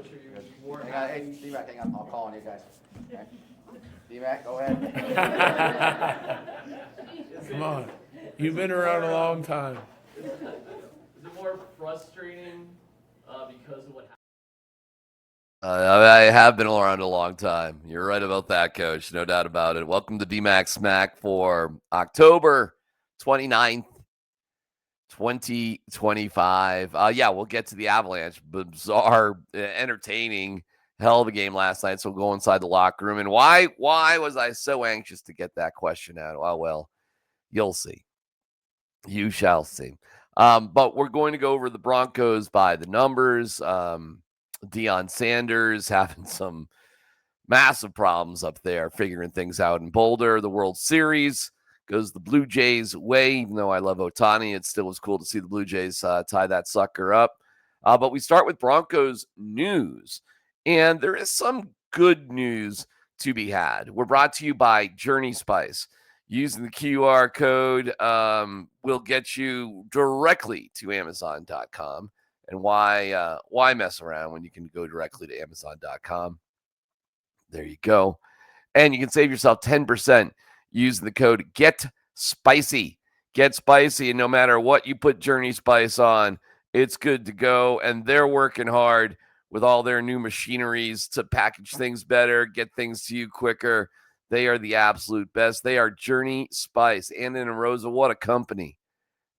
Coach, are you more Hey, happy? DMac, hang on. I'll call on you guys. Okay. DMac, go ahead. Come on. You've been around a long time. Is it more frustrating because of what happened? I have been around a long time. You're right about that, Coach. No doubt about it. Welcome to DMac SMaK for October 29th, 2025. We'll get to the Avalanche. Bizarre, entertaining, hell of a game last night. So we'll go inside the locker room. And why was I so anxious to get that question out? Oh, well, you'll see. You shall see. But we're going to go over the Broncos by the numbers. Deion Sanders having some massive problems up there, figuring things out in Boulder. The World Series goes the Blue Jays' way. Even though I love Ohtani, it still was cool to see the Blue Jays tie that sucker up. But we start with Broncos news. And there is some good news to be had. We're brought to you by Journey Spice. Using the QR code will get you directly to Amazon.com. And why mess around when you can go directly to Amazon.com? There you go. And you can save yourself 10% using the code GETSPICY. Get spicy, and no matter what you put Journey Spice on, it's good to go. And they're working hard with all their new machineries to package things better, get things to you quicker. They are the absolute best. They are Journey Spice. Anna and Rosa, what a company.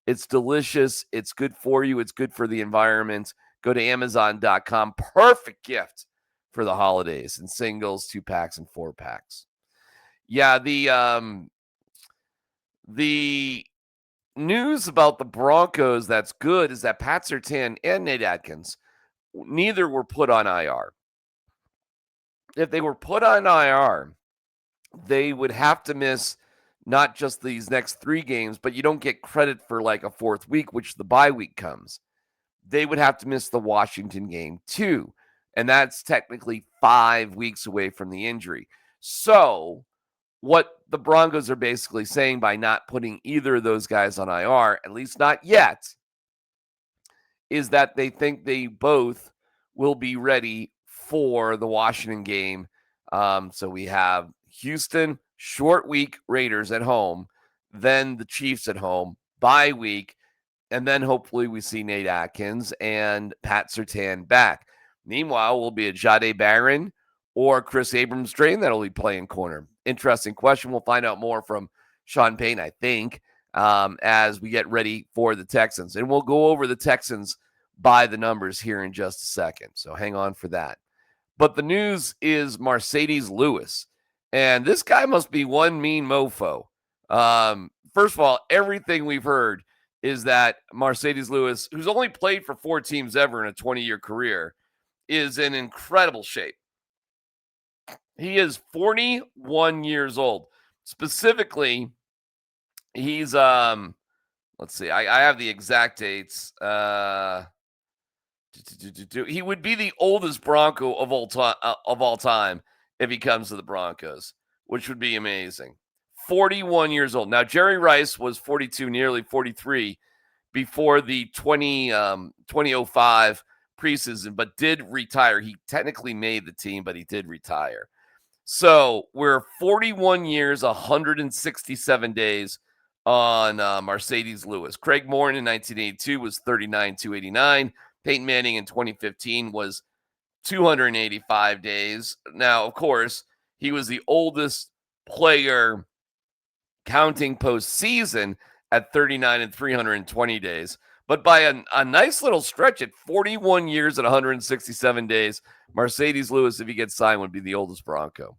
It's delicious. It's good for you. It's good for the environment. Go to Amazon.com. Perfect gift for the holidays in singles, 2-packs, and 4-packs. Yeah, the news about the Broncos that's good is that Pat Surtain and Nate Atkins, neither were put on IR. If they were put on IR, they would have to miss not just these next 3 games, but you don't get credit for like a 4th week, which the bye week comes. They would have to miss the Washington game too. And that's technically 5 weeks away from the injury. So what the Broncos are basically saying by not putting either of those guys on IR, at least not yet, is that they think they both will be ready for the Washington game. So we have Houston, short week, Raiders at home, then the Chiefs at home, bye week, and then hopefully we see Nate Atkins and Pat Surtain back. Meanwhile, will be a Jahdae Barron or Chris Abrams-Drain that'll be playing corner. Interesting question. We'll find out more from Sean Payton, I think, as we get ready for the Texans. And we'll go over the Texans by the numbers here in just a second. So hang on for that. But the news is Marcedes Lewis. And this guy must be one mean mofo. First of all, everything we've heard is that Marcedes Lewis, who's only played for 4 teams ever in a 20-year career, is in incredible shape. He is 41 years old. Specifically, he's let's see, I have the exact dates. He would be the oldest Bronco of all time if he comes to the Broncos, which would be amazing. 41 years old. Now, Jerry Rice was 42, nearly 43 before the 2005 preseason, but did retire. He technically made the team, but he did retire. So we're 41 years, 167 days on Marcedes Lewis. Craig Morton in 1982 was 39, 289. Peyton Manning in 2015 was 285 days. Now, of course, he was the oldest player counting postseason at 39 and 320 days. But by a nice little stretch at 41 years and 167 days, Marcedes Lewis, if he gets signed, would be the oldest Bronco.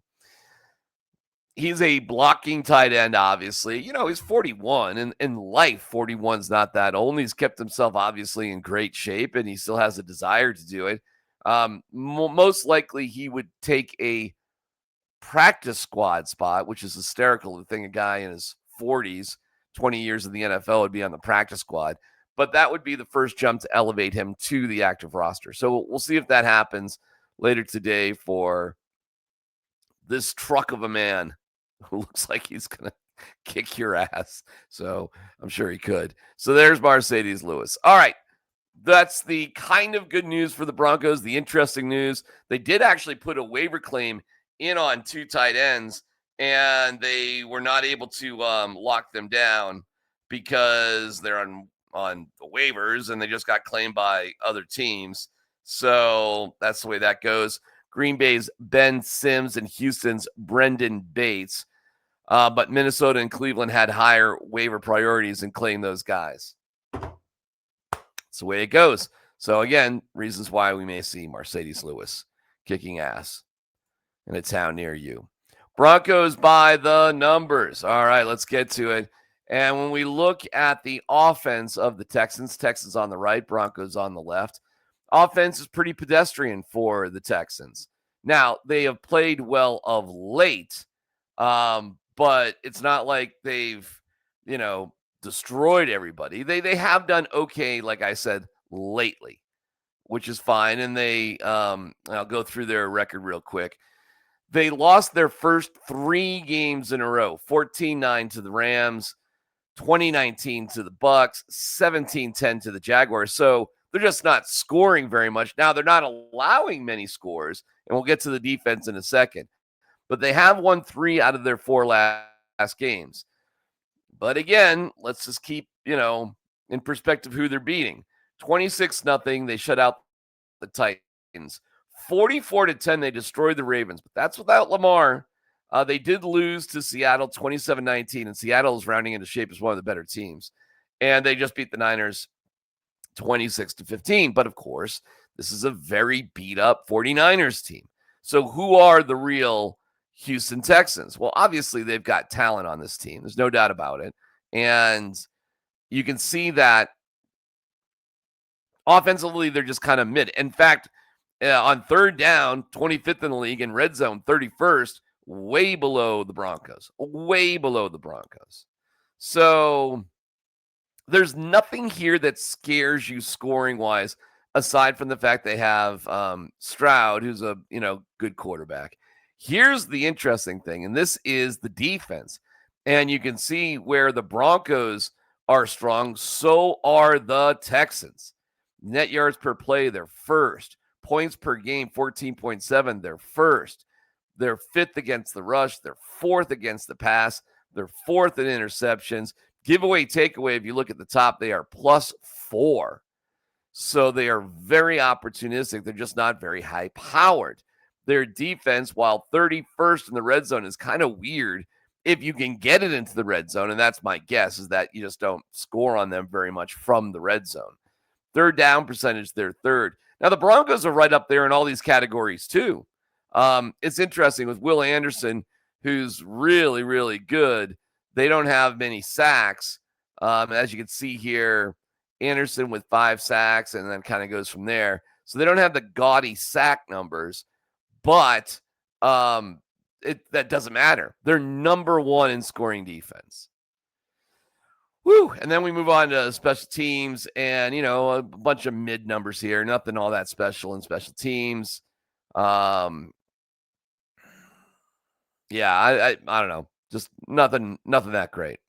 He's a blocking tight end, obviously. You know, he's 41. And in life, 41's not that old. He's kept himself, obviously, in great shape, and he still has a desire to do it. Most likely, he would take a practice squad spot, which is hysterical to think a guy in his 40s, 20 years in the NFL, would be on the practice squad. But that would be the first jump to elevate him to the active roster. So we'll see if that happens later today for this truck of a man who looks like he's going to kick your ass. So I'm sure he could. So there's Marcedes Lewis. All right. that's the kind of good news for the Broncos. The interesting news, they did actually put a waiver claim in on 2 tight ends, and they were not able to lock them down because they're on the waivers, and they just got claimed by other teams. So that's the way that goes. Green Bay's Ben Sims and Houston's Brendan Bates. But Minnesota and Cleveland had higher waiver priorities and claimed those guys. That's the way it goes. So again, reasons why we may see Marcedes Lewis kicking ass in a town near you. Broncos by the numbers. All right, let's get to it. And when we look at the offense of the Texans on the right, Broncos on the left, offense is pretty pedestrian for the Texans. Now, they have played well of late, but it's not like they've, destroyed everybody. They have done okay, like I said, lately, which is fine. And I'll go through their record real quick. They lost their first 3 games in a row, 14-9 to the Rams, 20-19 to the Bucks, 17-10 to the Jaguars. So they're just not scoring very much. Now, they're not allowing many scores, and we'll get to the defense in a second. But they have won 3 out of their 4 last games. But again, let's just keep, in perspective who they're beating. 26-0, they shut out the Titans. 44-10, they destroyed the Ravens. But that's without Lamar. They did lose to Seattle 27-19, and Seattle is rounding into shape as one of the better teams. And they just beat the Niners 26-15. But of course, this is a very beat-up 49ers team. So who are the real Houston Texans? Well, obviously, they've got talent on this team. There's no doubt about it. And you can see that offensively, they're just kind of mid. In fact, on third down, 25th in the league, in red zone, 31st, way below the Broncos. Way below the Broncos. So there's nothing here that scares you scoring-wise, aside from the fact they have Stroud, who's a good quarterback. Here's the interesting thing, and this is the defense. And you can see where the Broncos are strong, so are the Texans. Net yards per play, they're first. Points per game, 14.7, they're first. They're 5th against the rush. They're 4th against the pass. They're 4th in interceptions. Giveaway, takeaway, if you look at the top, they are +4. So they are very opportunistic. They're just not very high-powered. Their defense, while 31st in the red zone, is kind of weird if you can get it into the red zone, and that's my guess, is that you just don't score on them very much from the red zone. Third down percentage, they're third. Now, the Broncos are right up there in all these categories, too. It's interesting with Will Anderson, who's really, really good. They don't have many sacks. As you can see here, Anderson with 5 sacks, and then kind of goes from there. So they don't have the gaudy sack numbers. But that doesn't matter. They're number 1 in scoring defense. Woo! And then we move on to special teams and, a bunch of mid numbers here. Nothing all that special in special teams. Yeah, I don't know. Just nothing that great.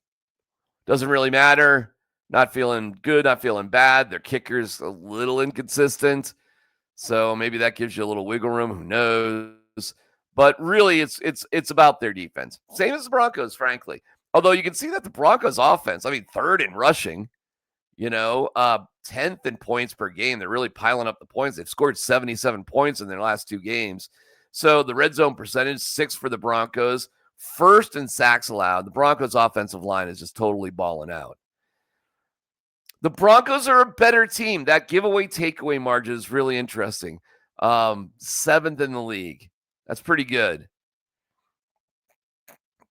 Doesn't really matter. Not feeling good, not feeling bad. Their kicker's a little inconsistent. So maybe that gives you a little wiggle room. Who knows? But really, it's about their defense. Same as the Broncos, frankly. Although you can see that the Broncos offense, 3rd in rushing, 10th in points per game. They're really piling up the points. They've scored 77 points in their last 2 games. So the red zone percentage, 6 for the Broncos. 1st in sacks allowed. The Broncos offensive line is just totally balling out. The Broncos are a better team. That giveaway takeaway margin is really interesting. 7th in the league. That's pretty good.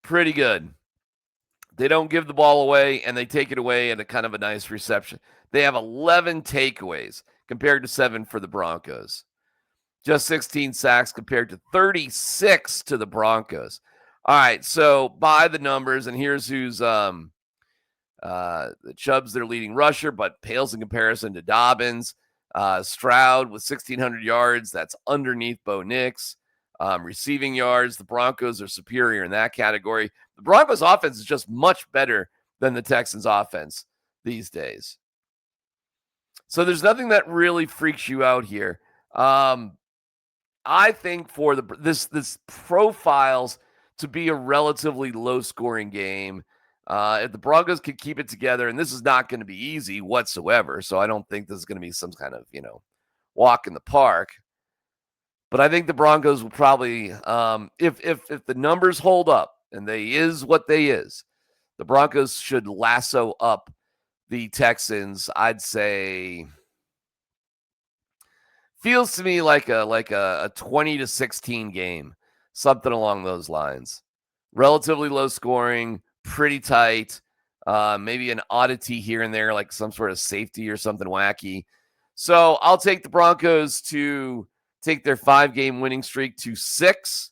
Pretty good. They don't give the ball away, and they take it away at a kind of a nice reception. They have 11 takeaways compared to 7 for the Broncos. Just 16 sacks compared to 36 to the Broncos. All right, so by the numbers, and here's who's Chubb's their leading rusher, but pales in comparison to Dobbins. Stroud with 1,600 yards. That's underneath Bo Nix. Receiving yards, the Broncos are superior in that category. The Broncos offense is just much better than the Texans offense these days. So there's nothing that really freaks you out here. I think for this profiles to be a relatively low-scoring game. If the Broncos can keep it together, and this is not going to be easy whatsoever, so I don't think this is going to be some kind of, walk in the park. But I think the Broncos will probably, if the numbers hold up, and they is what they is, the Broncos should lasso up the Texans. I'd say feels to me like a 20-16 game, something along those lines. Relatively low scoring, pretty tight, maybe an oddity here and there, like some sort of safety or something wacky. So I'll take the Broncos to take their 5-game winning streak to 6.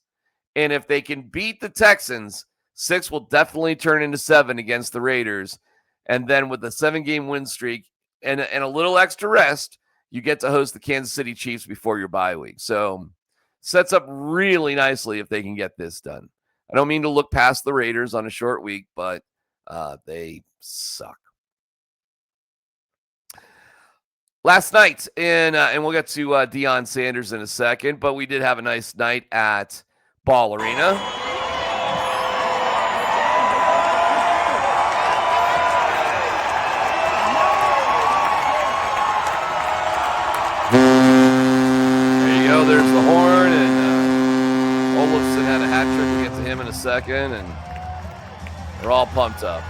And if they can beat the Texans, 6 will definitely turn into 7 against the Raiders. And then with the 7-game win streak and a little extra rest, you get to host the Kansas City Chiefs before your bye week. So sets up really nicely if they can get this done. I don't mean to look past the Raiders on a short week, but they suck. Last night, and we'll get to Deion Sanders in a second, but we did have a nice night at Ball Arena. There's the horn, and Olofsson had a hat trick. We'll get to him in a second, and we're all pumped up.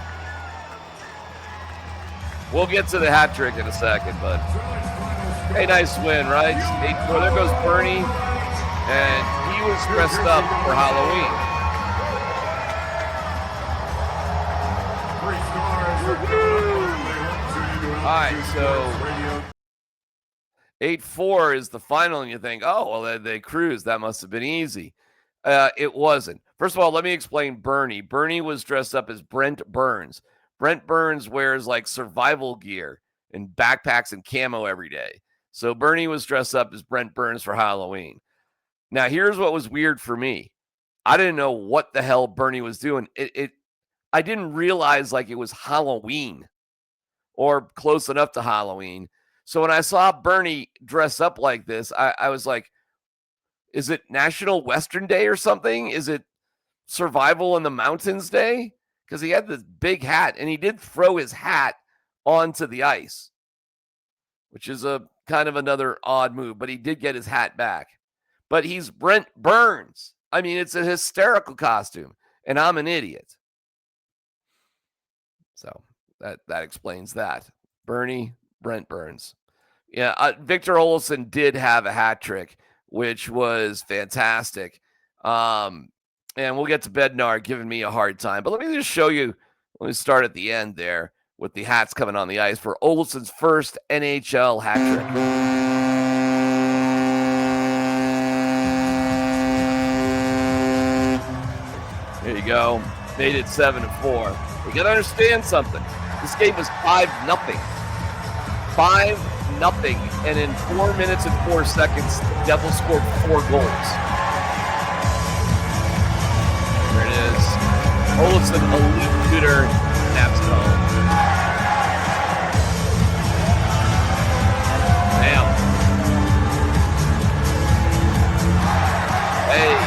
We'll get to the hat trick in a second, but hey, nice win, right? Well, there goes Bernie, and he was dressed up for Halloween. All right, so 8-4 is the final, and you think, oh, well, they cruised. That must have been easy. It wasn't. First of all, let me explain Bernie. Bernie was dressed up as Brent Burns. Brent Burns wears like survival gear and backpacks and camo every day. So Bernie was dressed up as Brent Burns for Halloween. Now, here's what was weird for me. I didn't know what the hell Bernie was doing. I didn't realize like it was Halloween or close enough to Halloween. So when I saw Bernie dress up like this, I was like, is it National Western Day or something? Is it Survival in the Mountains Day? Because he had this big hat, and he did throw his hat onto the ice, which is a kind of another odd move, but he did get his hat back. But he's Brent Burns. I mean, it's a hysterical costume, and I'm an idiot. So that explains that. Bernie, Brent Burns. Yeah, Victor Olofsson did have a hat trick, which was fantastic. And we'll get to Bednar giving me a hard time. But let me just show you, let me start at the end there with the hats coming on the ice for Olofsson's first NHL hat trick. There you go. Made it 7-4. We got to understand something. This game was 5-0. 5-0, and in 4 minutes and 4 seconds, the Devils scored 4 goals. There it is. Olofsson, elite shooter, snaps it home. Damn. Hey.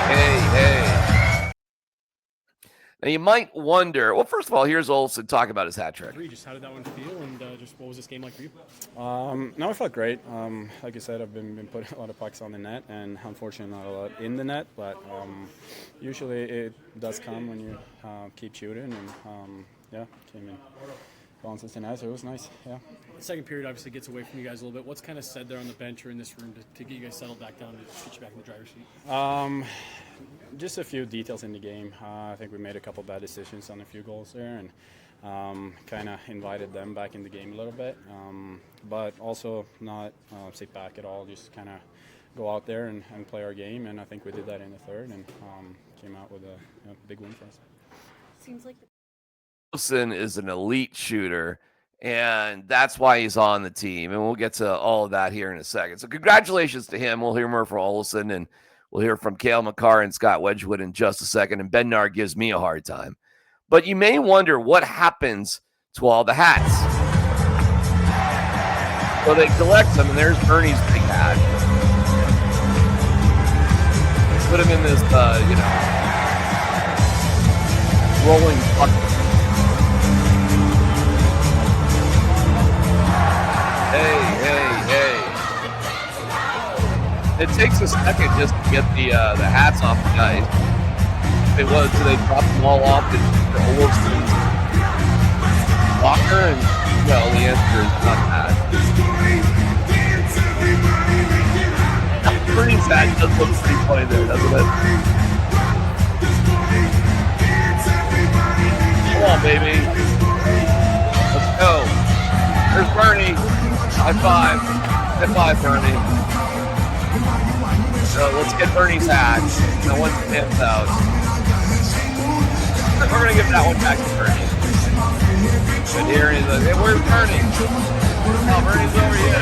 Now you might wonder, well, first of all, here's Olofsson talk about his hat trick. Just how did that one feel, and just what was this game like for you? No, it felt great. Like I said, I've been putting a lot of pucks on the net, and unfortunately not a lot in the net, but usually it does come when you keep shooting, and came in balanced tonight, so it was nice, yeah. The second period obviously gets away from you guys a little bit. What's kind of said there on the bench or in this room to get you guys settled back down and get you back in the driver's seat? Just a few details in the game. I think we made a couple bad decisions on a few goals there, and kind of invited them back in the game a little bit. But also not sit back at all, just kind of go out there and play our game. And I think we did that in the third and came out with a big win for us. Seems like Olofsson is an elite shooter, and that's why he's on the team. And we'll get to all of that here in a second. So congratulations to him. We'll hear more from Olofsson, and we'll hear from Cale Makar and Scott Wedgwood in just a second. And Bednar gives me a hard time. But you may wonder what happens to all the hats. So they collect them, and there's Ernie's big hat. Put him in this, rolling bucket. Hey. It takes a second just to get the hats off the guys. They drop them all off for Olafson's locker, and well, the answer is not that. Bernie's hat does look pretty funny there, doesn't it? Come on, baby. Let's go. There's Bernie. High five. High five, Bernie. So let's get Bernie's hat. Now once the hand's out, we're going to give that one back to Bernie. But here he's like, hey, where's Bernie? Oh, Bernie's over here.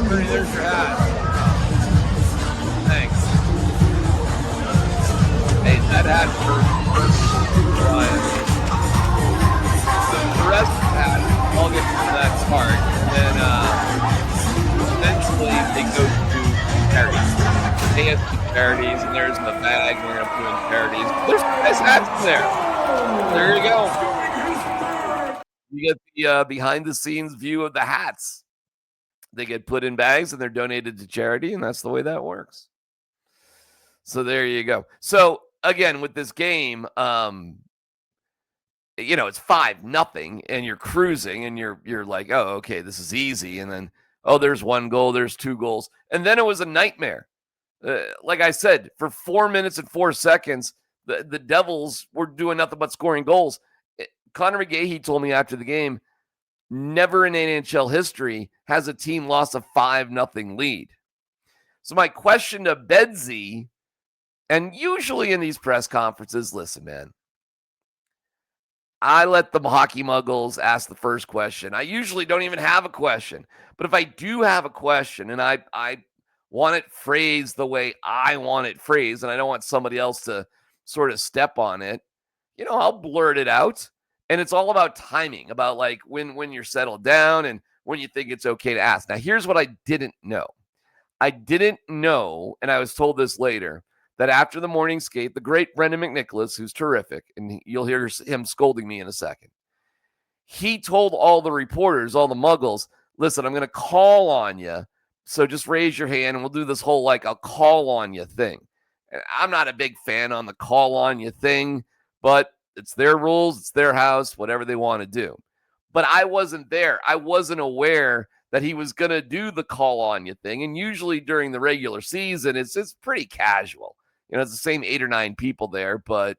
Bernie, there's your hat. Thanks. Hey, that hat for Ryan. The rest of the hat, I'll get to that part. And then eventually they go to charities. AFC charities, and there's the bag we're going to put in charities. There's nice hats in there. There you go. You get the behind-the-scenes view of the hats. They get put in bags, and they're donated to charity, and that's the way that works. So there you go. So, again, with this game, it's 5-0, and you're cruising, and you're like, oh, okay, this is easy. And then, oh, there's 1 goal, there's 2 goals. And then it was a nightmare. Like I said, for 4 minutes and 4 seconds, the Devils were doing nothing but scoring goals. Connor McGahey told me after the game, never in NHL history has a team lost a 5-0 lead. So my question to Bedsy, and usually in these press conferences, listen, man, I let the hockey muggles ask the first question. I usually don't even have a question. But if I do have a question and I want it phrased the way I want it phrased, and I don't want somebody else to sort of step on it, I'll blurt it out. And it's all about timing, about like when you're settled down and when you think it's okay to ask. Now, here's what I didn't know. I didn't know, and I was told this later, that after the morning skate, the great Brendan McNicholas, who's terrific, and you'll hear him scolding me in a second, he told all the reporters, all the muggles, listen, I'm going to call on you, so just raise your hand, and we'll do this whole, like, I'll call on you thing. And I'm not a big fan on the call on you thing, but it's their rules, it's their house, whatever they want to do. But I wasn't there. I wasn't aware that he was going to do the call on you thing. And usually during the regular season, it's pretty casual. It's the same 8 or 9 people there, but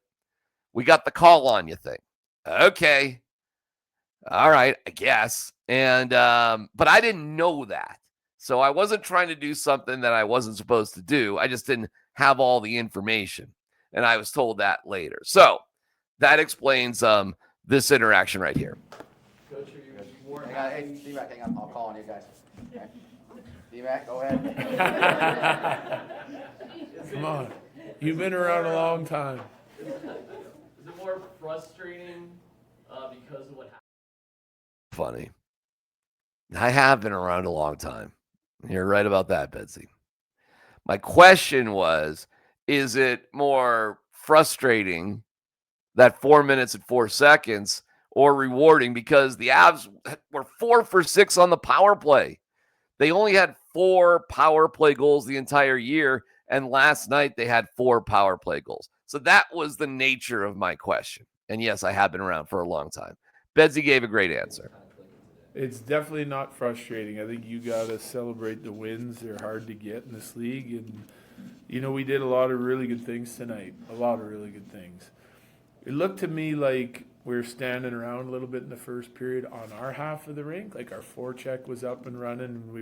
we got the call on you thing. Okay. All right, I guess. And, but I didn't know that. So I wasn't trying to do something that I wasn't supposed to do. I just didn't have all the information. And I was told that later. So that explains this interaction right here. Coach, are you more Hang on, hey, DMac, hang on. I'll call on you guys. Okay. DMac, go ahead. Come on. You've been around a long time. Is it more frustrating because of what happened? Funny. I have been around a long time. You're right about that, Bedsy. My question was, is it more frustrating that 4 minutes and 4 seconds or rewarding because the Avs were 4 for 6 on the power play? They only had 4 power play goals the entire year, and last night they had 4 power play goals. So that was the nature of my question. And yes, I have been around for a long time. Bedsy gave a great answer. It's definitely not frustrating. I think you got to celebrate the wins. They're hard to get in this league. And, we did a lot of really good things tonight. A lot of really good things. It looked to me like we were standing around a little bit in the first period on our half of the rink. Like our forecheck was up and running, and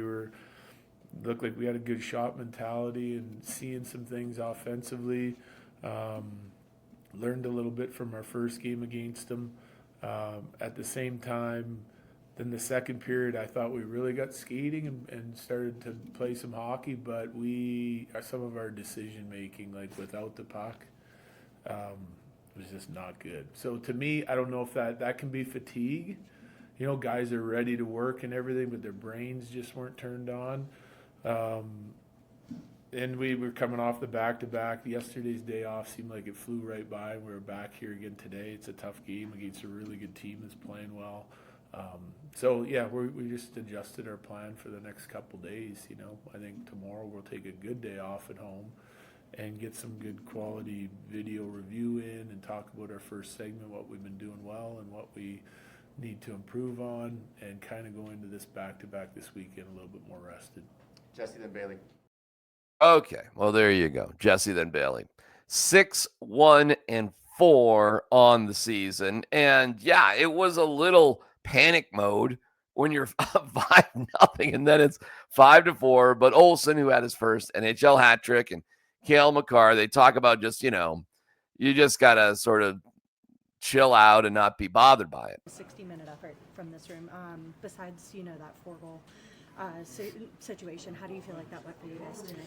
looked like we had a good shot mentality and seeing some things offensively. Learned a little bit from our first game against them. At the same time, then the second period, I thought we really got skating and started to play some hockey, but some of our decision making, like without the puck, was just not good. So to me, I don't know if that can be fatigue. guys are ready to work and everything, but their brains just weren't turned on. And we were coming off the back-to-back. Yesterday's day off seemed like it flew right by. We were back here again today. It's a tough game against a really good team that's playing well. We just adjusted our plan for the next couple days. I think tomorrow we'll take a good day off at home and get some good quality video review in and talk about our first segment, what we've been doing well and what we need to improve on, and kind of go into this back-to-back this weekend a little bit more rested. Jesse, then Bailey. Okay, well, there you go. Jesse, then Bailey. 6-1-4 on the season. And, yeah, it was a little panic mode when you're 5-0, and then it's 5-4. But Olsen, who had his first NHL hat trick, and Cale Makar, they talk about just, you just got to sort of chill out and not be bothered by it. 60-minute effort from this room. Besides, that 4-goal situation, how do you feel like that went for you guys tonight?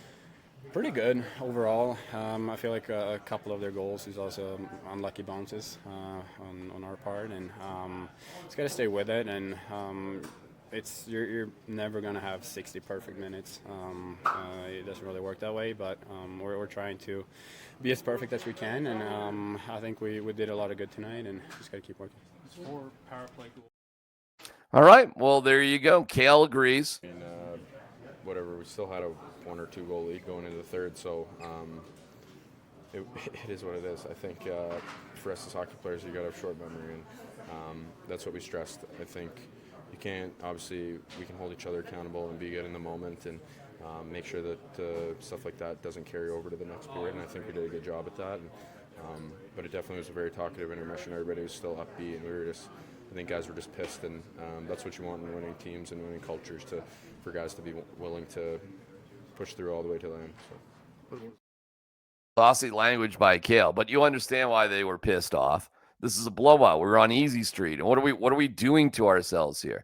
Pretty good overall. I feel like a couple of their goals is also unlucky bounces on our part, and just got to stay with it. And you're never gonna have 60 perfect minutes. It doesn't really work that way, but we're trying to be as perfect as we can, and I think we did a lot of good tonight, and just got to keep working. 4 power play goals. All right, well, there you go. Cale agrees. And whatever, we still had a 1 or 2 goal lead going into the third, so it is what it is. I think for us as hockey players, you got to have short memory, and that's what we stressed. I think you can't, obviously, we can hold each other accountable and be good in the moment, and make sure that stuff like that doesn't carry over to the next period, and I think we did a good job at that. And, but it definitely was a very talkative intermission. Everybody was still upbeat, and I think guys were just pissed, and that's what you want in winning teams and winning cultures, for guys to be willing to push through all the way to the end. So. Saucy language by Cale, but you understand why they were pissed off. This is a blowout. We're on easy street, and what are we doing to ourselves here?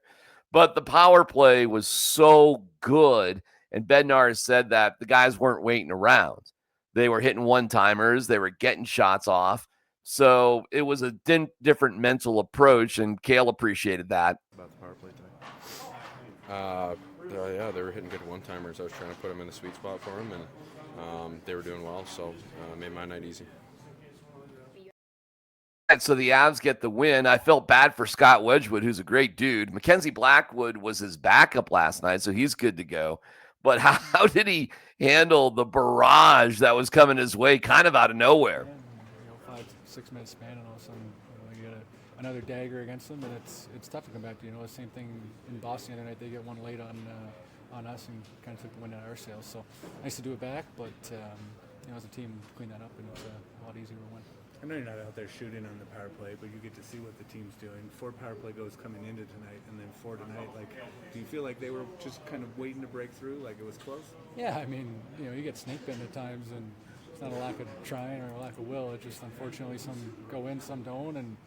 But the power play was so good, and Bednar said that the guys weren't waiting around. They were hitting one-timers. They were getting shots off. So it was a different mental approach, and Cale appreciated that. About the power play tonight. Yeah, they were hitting good one-timers. I was trying to put them in the sweet spot for them, and they were doing well, so made my night easy. And so the Avs get the win. I felt bad for Scott Wedgwood, who's a great dude. Mackenzie Blackwood was his backup last night, so he's good to go. But how did he handle the barrage that was coming his way kind of out of nowhere? 5-6 minute span, and all of a sudden you get another dagger against them, and it's tough to come back to. The same thing in Boston the other night. They get one late on us and kind of took the wind out of our sails. So nice to do it back, but as a team, clean that up, and it's a lot easier to win. I know you're not out there shooting on the power play, but you get to see what the team's doing. 4 power play goals coming into tonight, and then 4 tonight. Do you feel like they were just kind of waiting to break through, like it was close? Yeah, I mean, you get snake bitten at times, and it's not a lack of trying or a lack of will. It's just, unfortunately, some go in, some don't, and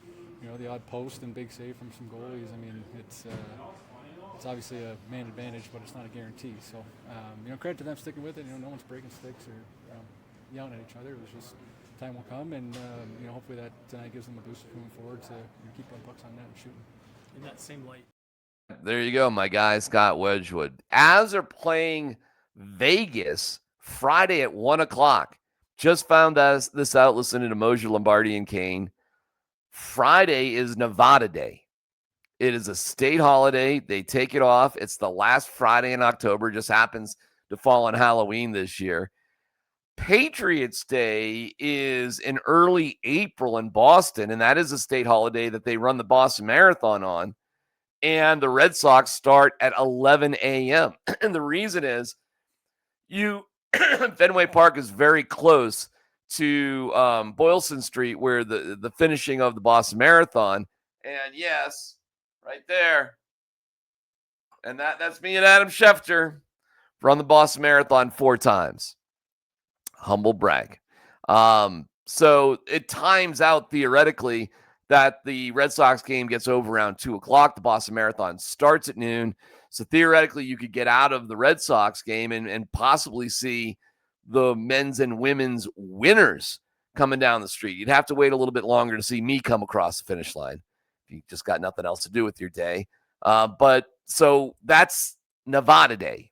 the odd post and big save from some goalies. I mean, it's obviously a man advantage, but it's not a guarantee. So, credit to them sticking with it. No one's breaking sticks or yelling at each other. It was just time will come, and hopefully that tonight gives them a boost moving forward to keep them pucks on net and shooting. In that same light. There you go, my guy, Scott Wedgwood. Avs are playing Vegas Friday at 1:00. Just found this out listening to Mosier, Lombardi, and Kane. Friday is Nevada Day. It is a state holiday. They take it off. It's the last Friday in October. Just happens to fall on Halloween this year. Patriots Day is in early April in Boston, and that is a state holiday that they run the Boston Marathon on. And the Red Sox start at 11 a.m. And the reason is Fenway Park is very close to Boylston Street, where the finishing of the Boston Marathon. And yes, right there. And that's me and Adam Schefter. Run the Boston Marathon 4 times. Humble brag. So it times out theoretically that the Red Sox game gets over around 2:00. The Boston Marathon starts at noon. So theoretically, you could get out of the Red Sox game and possibly see the men's and women's winners coming down the street. You'd have to wait a little bit longer to see me come across the finish line. you just got nothing else to do with your day. But so that's Nevada Day.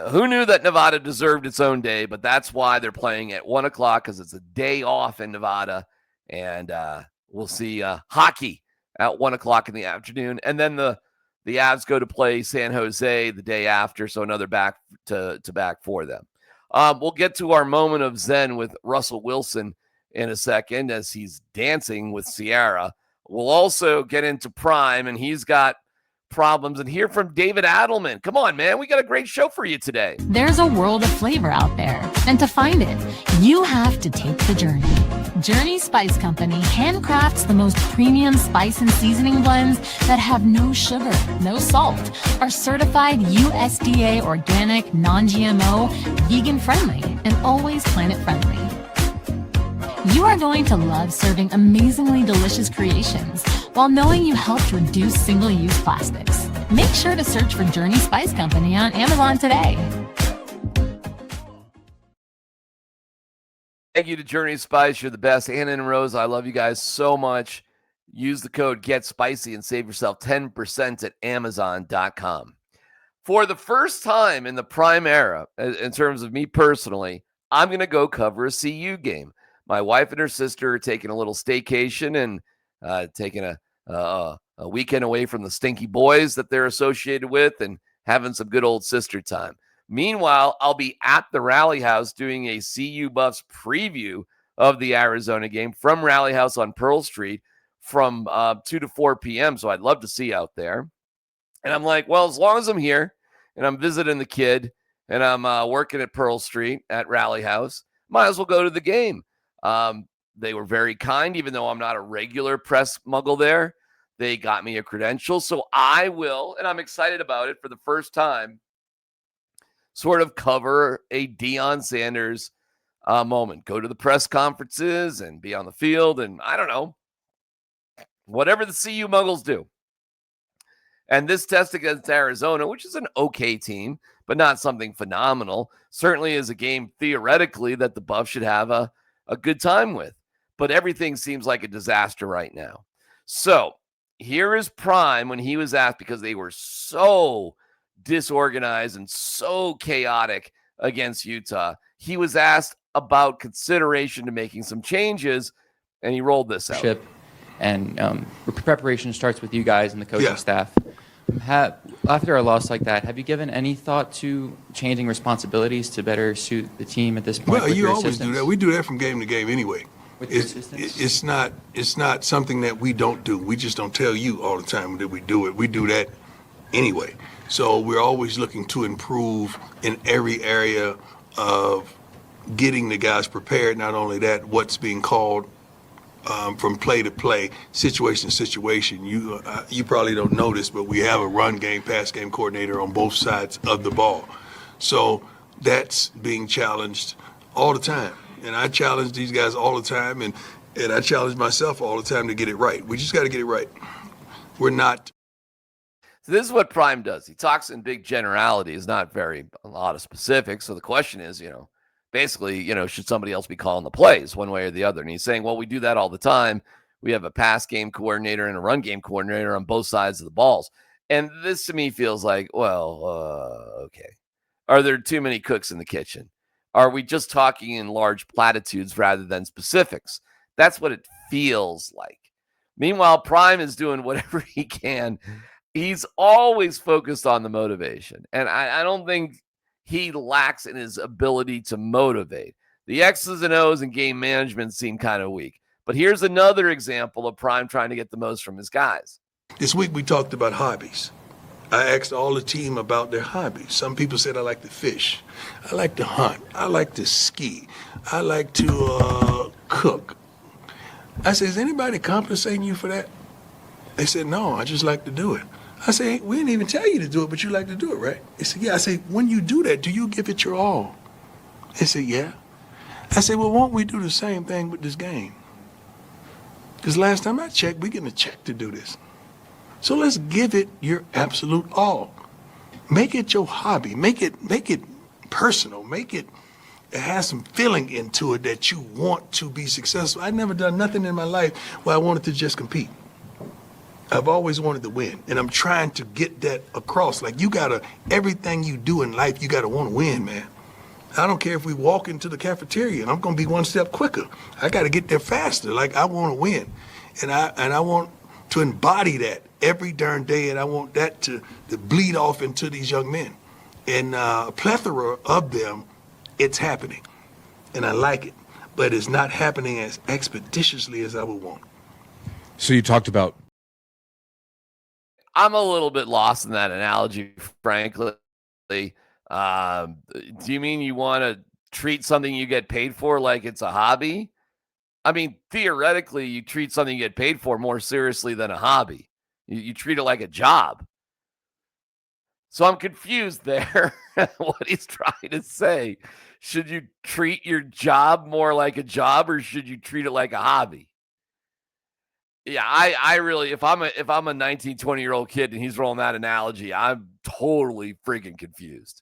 Who knew that Nevada deserved its own day? But that's why they're playing at 1 o'clock, because it's a day off in Nevada. And we'll see hockey at 1 o'clock in the afternoon. And then the Avs go to play San Jose the day after. So another back to back for them. We'll get to our moment of zen with Russell Wilson in a second as he's dancing with Sierra. We'll also get into Prime, and he's got problems, and hear from David Adelman. Come on, man. We got a great show for you today. There's a world of flavor out there, and to find it, you have to take the journey. Journey Spice Company handcrafts the most premium spice and seasoning blends that have no sugar, no salt, are certified USDA organic, non-GMO, vegan-friendly, and always planet-friendly. You are going to love serving amazingly delicious creations while knowing you helped reduce single-use plastics. Make sure to search for Journey Spice Company on Amazon today. Thank you to Journey Spice. You're the best. Anna and Rose, I love you guys so much. Use the code GETSPICY and save yourself 10% at Amazon.com. For the first time in the Prime era, in terms of me personally, I'm going to go cover a CU game. My wife and her sister are taking a little staycation and taking a weekend away from the stinky boys that they're associated with and having some good old sister time. Meanwhile, I'll be at the Rally House doing a CU Buffs preview of the Arizona game from Rally House on Pearl Street from 2 to 4 p.m. So I'd love to see you out there. And I'm like, well, as long as I'm here and I'm visiting the kid and I'm working at Pearl Street at Rally House, might as well go to the game. They were very kind, even though I'm not a regular press muggle there. They got me a credential. So I will, and I'm excited about it for the first time, sort of cover a Deion Sanders moment. Go to the press conferences and be on the field and, I don't know, whatever the CU Muggles do. And this test against Arizona, which is an okay team, but not something phenomenal, certainly is a game theoretically that the Buffs should have a good time with. But everything seems like a disaster right now. So here is Prime when he was asked, because they were so disorganized and so chaotic against Utah. He was asked about consideration to making some changes, and he rolled this out. And preparation starts with you guys and the coaching staff. After a loss like that, have you given any thought to changing responsibilities to better suit the team at this point? Well, you always do that. We do that from game to game anyway. It's not something that we don't do. We just don't tell you all the time that we do it. We do that anyway. So we're always looking to improve in every area of getting the guys prepared. Not only that, what's being called from play to play, situation to situation. You probably don't notice, but we have a run game, pass game coordinator on both sides of the ball. So that's being challenged all the time. And I challenge these guys all the time, and I challenge myself all the time to get it right. We just got to get it right. We're not. So this is what Prime does. He talks in big generalities, not a lot of specifics. So the question is, basically, should somebody else be calling the plays one way or the other? And he's saying, well, we do that all the time. We have a pass game coordinator and a run game coordinator on both sides of the balls. And this to me feels like, okay. Are there too many cooks in the kitchen? Are we just talking in large platitudes rather than specifics? That's what it feels like. Meanwhile, Prime is doing whatever he can. He's always focused on the motivation. And I don't think he lacks in his ability to motivate. The X's and O's and game management seem kind of weak. But here's another example of Prime trying to get the most from his guys. This week we talked about hobbies. I asked all the team about their hobbies. Some people said, I like to fish. I like to hunt. I like to ski. I like to cook. I said, is anybody compensating you for that? They said, no, I just like to do it. I said, we didn't even tell you to do it, but you like to do it, right? They said, yeah. I said, when you do that, do you give it your all? They said, yeah. I said, well, won't we do the same thing with this game? Because last time I checked, we getting a check to do this. So let's give it your absolute all. Make it your hobby. Make it personal. Make it it has some feeling into it that you want to be successful. I've never done nothing in my life where I wanted to just compete. I've always wanted to win, and I'm trying to get that across. Like, everything you do in life, you gotta want to win, man. I don't care if we walk into the cafeteria and I'm gonna be one step quicker. I gotta get there faster. Like, I want to win, and I want to embody that every darn day, and I want that to bleed off into these young men. And a plethora of them, it's happening, and I like it, but it's not happening as expeditiously as I would want. So you talked about. I'm a little bit lost in that analogy, frankly. Do you mean you want to treat something you get paid for like it's a hobby? I mean, theoretically, you treat something you get paid for more seriously than a hobby. You treat it like a job. So I'm confused there what he's trying to say. Should you treat your job more like a job, or should you treat it like a hobby? Yeah, I really, if I'm a 19, 20-year-old kid and he's rolling that analogy, I'm totally freaking confused.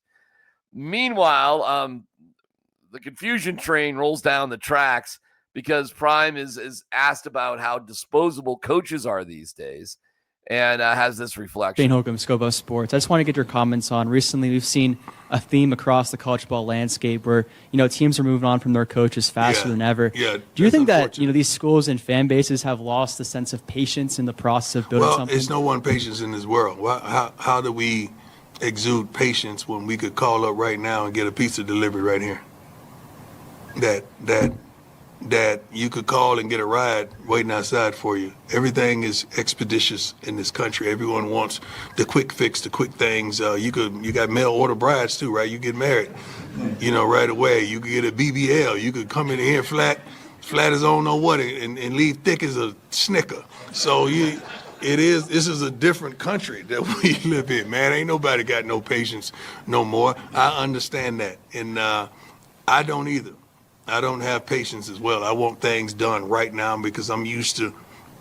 Meanwhile, the confusion train rolls down the tracks because Prime is asked about how disposable coaches are these days, and has this reflection. Shane Holcomb, Scobo Sports. I just want to get your comments on, recently we've seen a theme across the college ball landscape where, teams are moving on from their coaches faster than ever. Yeah, do you think that, these schools and fan bases have lost the sense of patience in the process of building something? Well, there's no one patience in this world. How do we exude patience when we could call up right now and get a pizza delivery right here? That you could call and get a ride waiting outside for you. Everything is expeditious in this country. Everyone wants the quick fix, the quick things. You got mail order brides too, right? You get married, right away. You could get a BBL. You could come in here flat as I don't know what, and leave thick as a Snicker. So this is a different country that we live in, man. Ain't nobody got no patience no more. I understand that, and I don't either. I don't have patience as well. I want things done right now because I'm used to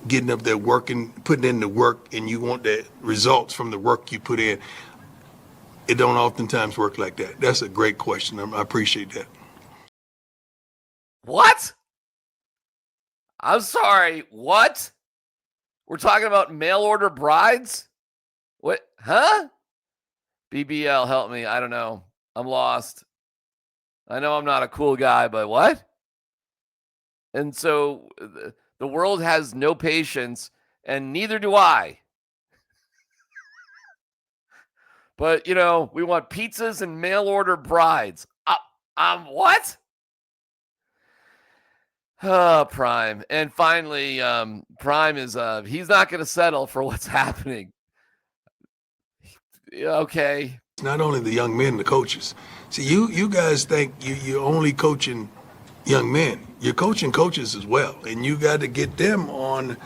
getting up there working, putting in the work, and you want the results from the work you put in. It don't oftentimes work like that. That's a great question. I appreciate that. What? I'm sorry, what? We're talking about mail order brides? What? Huh? BBL, help me. I don't know. I'm lost. I know I'm not a cool guy, but what? And so the world has no patience, and neither do I. But, we want pizzas and mail order brides. What? Prime. And finally, Prime is, he's not going to settle for what's happening. Okay. It's not only the young men, the coaches. See, you guys think you're only coaching young men. You're coaching coaches as well, and you got to get them on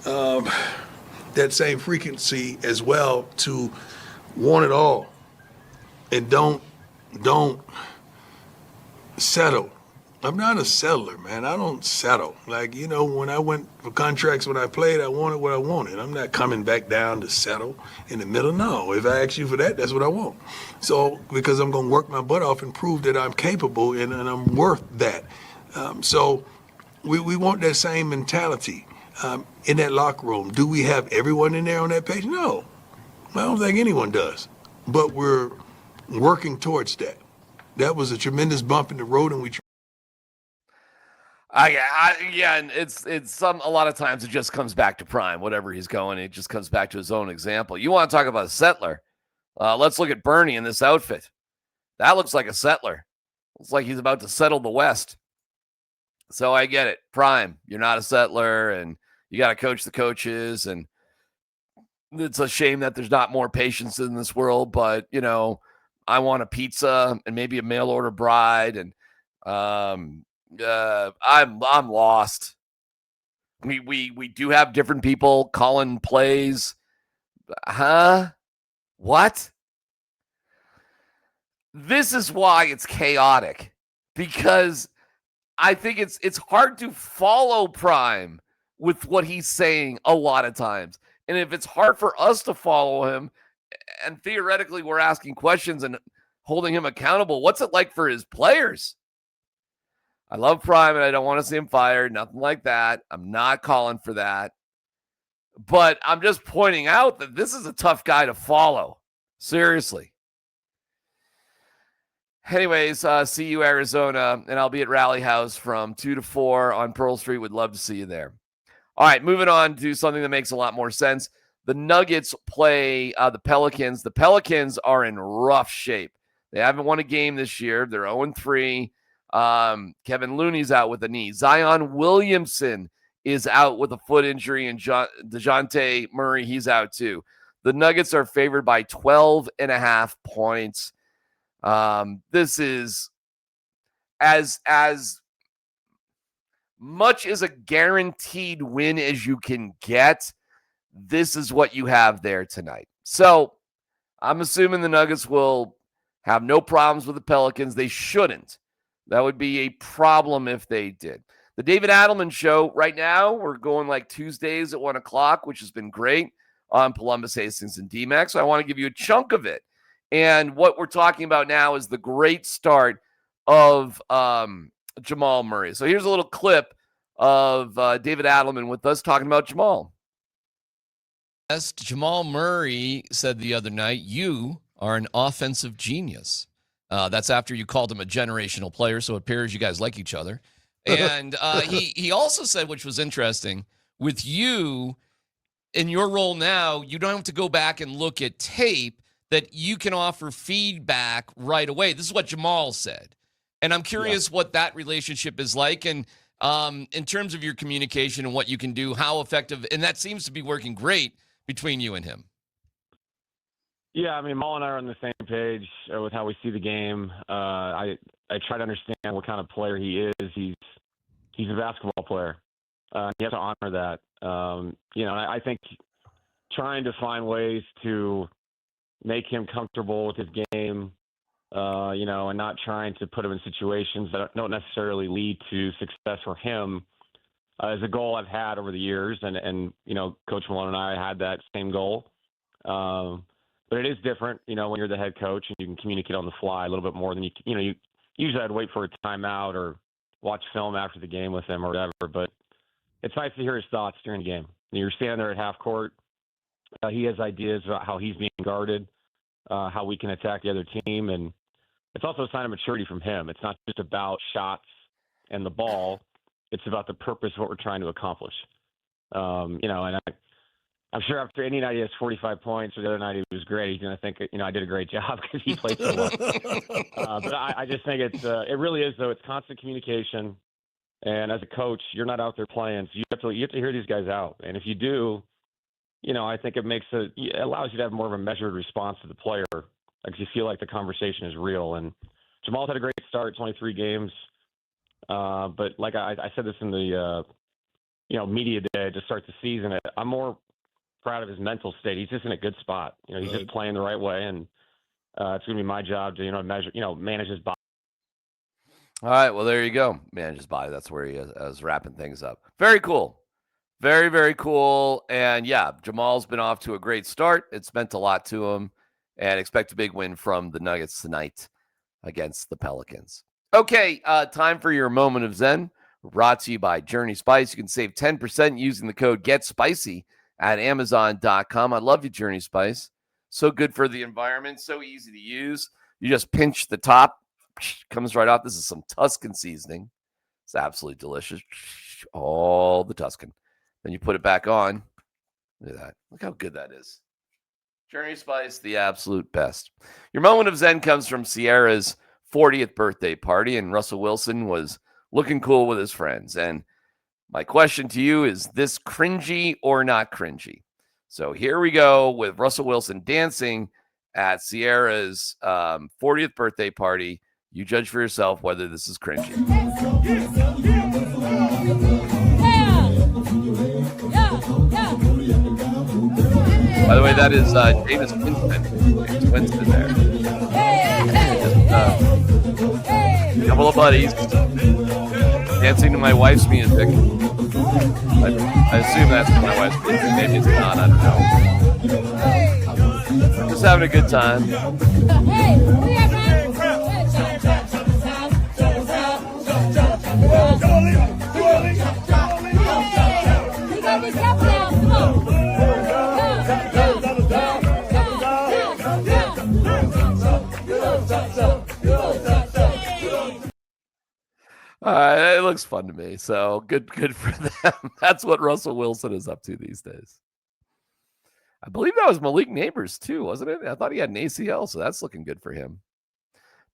that same frequency as well to want it all, and don't settle. I'm not a settler, man. I don't settle. Like, when I went for contracts when I played, I wanted what I wanted. I'm not coming back down to settle in the middle. No, if I ask you for that, that's what I want. So, because I'm going to work my butt off and prove that I'm capable and I'm worth that. So we want that same mentality in that locker room. Do we have everyone in there on that page? No, I don't think anyone does. But we're working towards that. That was a tremendous bump in the road, and we and it's a lot of times it just comes back to Prime, whatever he's going, it just comes back to his own example. You want to talk about a settler? Let's look at Bernie in this outfit. That looks like a settler. Looks like he's about to settle the West. So I get it. Prime, you're not a settler, and you got to coach the coaches, and it's a shame that there's not more patience in this world, but, I want a pizza and maybe a mail order bride, and I'm lost. We do have different people calling plays. Huh? What? This is why it's chaotic, because I think it's hard to follow Prime with what he's saying a lot of times. And if it's hard for us to follow him, and theoretically we're asking questions and holding him accountable, what's it like for his players? I love Prime, and I don't want to see him fired. Nothing like that. I'm not calling for that. But I'm just pointing out that this is a tough guy to follow. Seriously. Anyways, see you, Arizona, and I'll be at Rally House from 2 to 4 on Pearl Street. Would love to see you there. All right, moving on to something that makes a lot more sense. The Nuggets play the Pelicans. The Pelicans are in rough shape. They haven't won a game this year. They're 0-3. Kevin Looney's out with a knee. Zion Williamson is out with a foot injury, and DeJounte Murray, he's out too. The Nuggets are favored by 12.5 points. This is as much as a guaranteed win as you can get. This is what you have there tonight. So I'm assuming the Nuggets will have no problems with the Pelicans. They shouldn't. That would be a problem if they did. The David Adelman Show, right now, we're going like Tuesdays at 1 o'clock, which has been great on Columbus, Hastings, and DMac. So I want to give you a chunk of it. And what we're talking about now is the great start of Jamal Murray. So here's a little clip of David Adelman with us talking about Jamal. Jamal Murray said the other night, you are an offensive genius. That's after you called him a generational player, so it appears you guys like each other. And he also said, which was interesting, with you in your role now, you don't have to go back and look at tape, that you can offer feedback right away. This is what Jamal said. And I'm curious what that relationship is like. And in terms of your communication and what you can do, how effective, and that seems to be working great between you and him. Yeah, I mean, Maul and I are on the same page with how we see the game. I try to understand what kind of player he is. He's a basketball player. You have to honor that. I think trying to find ways to make him comfortable with his game, and not trying to put him in situations that don't necessarily lead to success for him is a goal I've had over the years. And Coach Malone and I had that same goal. But it is different, when you're the head coach and you can communicate on the fly a little bit more than you usually I'd wait for a timeout or watch film after the game with him or whatever. But it's nice to hear his thoughts during the game. You're standing there at half court. He has ideas about how he's being guarded, how we can attack the other team. And it's also a sign of maturity from him. It's not just about shots and the ball. It's about the purpose of what we're trying to accomplish. And I'm sure after any night he has 45 points, or the other night he was great, he's going to think, I did a great job because he played so well. But I just think it really is, though. It's constant communication. And as a coach, you're not out there playing. So you have to hear these guys out. And if you do, I think it allows you to have more of a measured response to the player, because you feel like the conversation is real. And Jamal's had a great start, 23 games. But like I said this in the media day to start the season, I'm more proud of his mental state. He's just in a good spot. He's just playing the right way, and it's going to be my job to manage his body. All right, well, there you go. Manage his body. That's where he is wrapping things up. Very cool. Very, very cool. And yeah, Jamal's been off to a great start. It's meant a lot to him, and expect a big win from the Nuggets tonight against the Pelicans. Okay, time for your moment of Zen, brought to you by Journey Spice. You can save 10% using the code GetSpicy at Amazon.com. I love you, Journey Spice. So good for the environment, so easy to use. You just pinch the top, comes right off. This is some Tuscan seasoning. It's absolutely delicious. All the Tuscan. Then you put it back on. Look at that. Look how good that is. Journey Spice, the absolute best. Your moment of Zen comes from Sierra's 40th birthday party, and Russell Wilson was looking cool with his friends. And my question to you is this cringy or not cringy? So here we go with Russell Wilson dancing at Sierra's 40th birthday party. You judge for yourself whether this is cringy. By the way, that is Davis Winston. Winston there. Just, a couple of buddies dancing to my wife's music. I assume that's my wife's music. Maybe it's not. I don't know. Just having a good time. It looks fun to me. So good for them. That's what Russell Wilson is up to these days. I believe that was Malik Neighbors too, wasn't it? I thought he had an ACL, so that's looking good for him.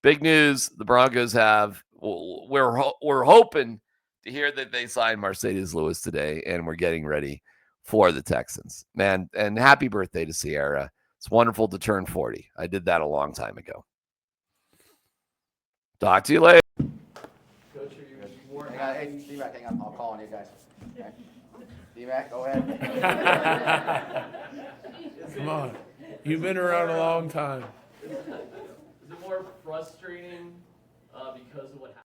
Big news: the Broncos have. We're hoping to hear that they signed Marcedes Lewis today, and we're getting ready for the Texans. Man, and happy birthday to Sierra. It's wonderful to turn 40. I did that a long time ago. Talk to you later. Coach, are you more Hang on, hey, DMac, hang on. I'll call on you guys. Okay. DMac, go ahead. Come on. You've been around a long time. Is it more frustrating because of what happened?